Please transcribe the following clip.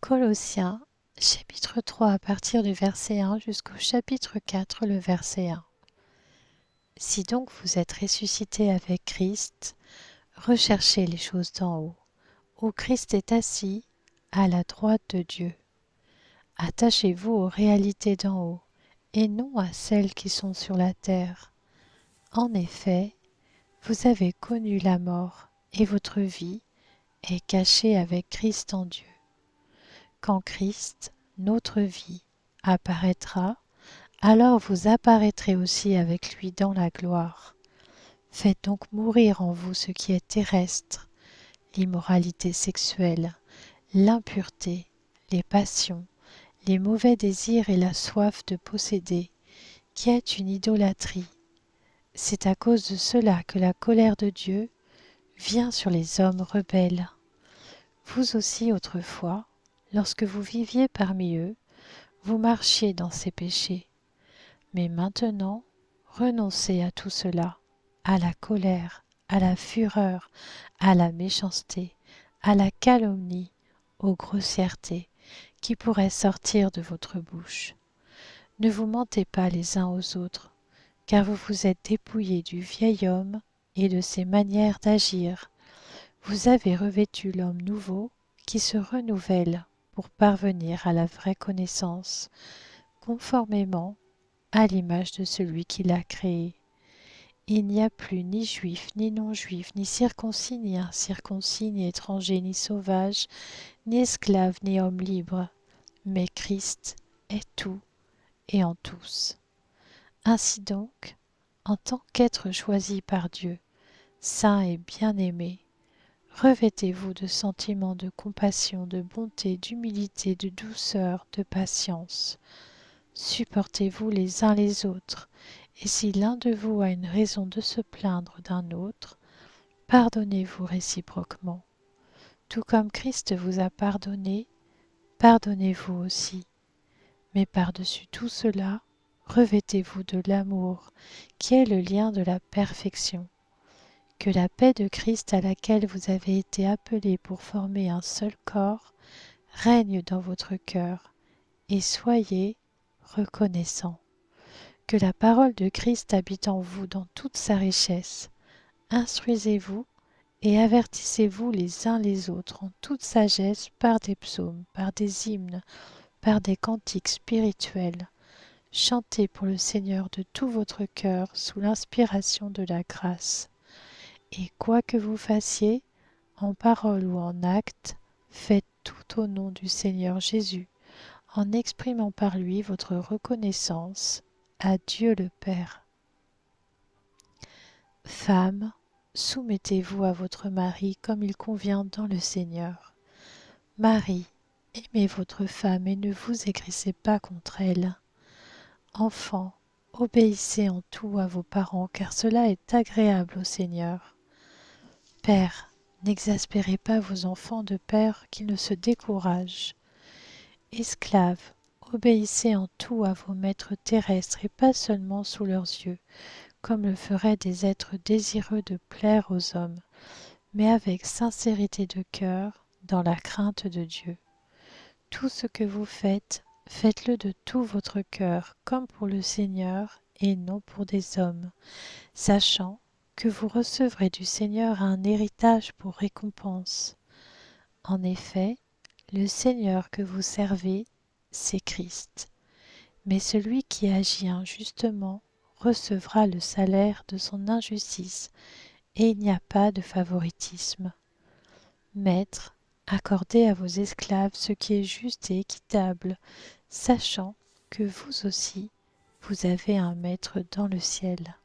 Colossiens, chapitre 3 à partir du verset 1 jusqu'au chapitre 4, le verset 1. Si donc vous êtes ressuscités avec Christ, recherchez les choses d'en haut, où Christ est assis, à la droite de Dieu. Attachez-vous aux réalités d'en haut, et non à celles qui sont sur la terre. En effet, vous avez connu la mort, et votre vie est cachée avec Christ en Dieu. Quand Christ, notre vie, apparaîtra, alors vous apparaîtrez aussi avec lui dans la gloire. Faites donc mourir en vous ce qui est terrestre, l'immoralité sexuelle, l'impureté, les passions, les mauvais désirs et la soif de posséder, qui est une idolâtrie. C'est à cause de cela que la colère de Dieu vient sur les hommes rebelles. Vous aussi autrefois, lorsque vous viviez parmi eux, vous marchiez dans ces péchés. Mais maintenant, renoncez à tout cela, à la colère, à la fureur, à la méchanceté, à la calomnie, aux grossièretés qui pourraient sortir de votre bouche. Ne vous mentez pas les uns aux autres, car vous vous êtes dépouillés du vieil homme et de ses manières d'agir. Vous avez revêtu l'homme nouveau qui se renouvelle pour parvenir à la vraie connaissance, conformément à l'image de celui qui l'a créé. Il n'y a plus ni juif, ni non-juif, ni circoncis, ni incirconcis, ni étranger, ni sauvage, ni esclave, ni homme libre, mais Christ est tout et en tous. Ainsi donc, en tant qu'être choisi par Dieu, saint et bien-aimé, revêtez-vous de sentiments de compassion, de bonté, d'humilité, de douceur, de patience. Supportez-vous les uns les autres, et si l'un de vous a une raison de se plaindre d'un autre, pardonnez-vous réciproquement. Tout comme Christ vous a pardonné, pardonnez-vous aussi. Mais par-dessus tout cela, revêtez-vous de l'amour, qui est le lien de la perfection. Que la paix de Christ à laquelle vous avez été appelés pour former un seul corps règne dans votre cœur, et soyez reconnaissants. Que la parole de Christ habite en vous dans toute sa richesse. Instruisez-vous et avertissez-vous les uns les autres en toute sagesse par des psaumes, par des hymnes, par des cantiques spirituels. Chantez pour le Seigneur de tout votre cœur sous l'inspiration de la grâce. Et quoi que vous fassiez, en parole ou en acte, faites tout au nom du Seigneur Jésus, en exprimant par lui votre reconnaissance à Dieu le Père. Femmes, soumettez-vous à votre mari comme il convient dans le Seigneur. Marie, aimez votre femme et ne vous aigrissez pas contre elle. Enfants, obéissez en tout à vos parents, car cela est agréable au Seigneur. Pères, n'exaspérez pas vos enfants de peur qu'ils ne se découragent. Esclaves, obéissez en tout à vos maîtres terrestres et pas seulement sous leurs yeux, comme le feraient des êtres désireux de plaire aux hommes, mais avec sincérité de cœur, dans la crainte de Dieu. Tout ce que vous faites, faites-le de tout votre cœur, comme pour le Seigneur et non pour des hommes, sachant que vous recevrez du Seigneur un héritage pour récompense. En effet, le Seigneur que vous servez, c'est Christ. Mais celui qui agit injustement recevra le salaire de son injustice, et il n'y a pas de favoritisme. Maîtres, accordez à vos esclaves ce qui est juste et équitable, sachant que vous aussi, vous avez un maître dans le ciel.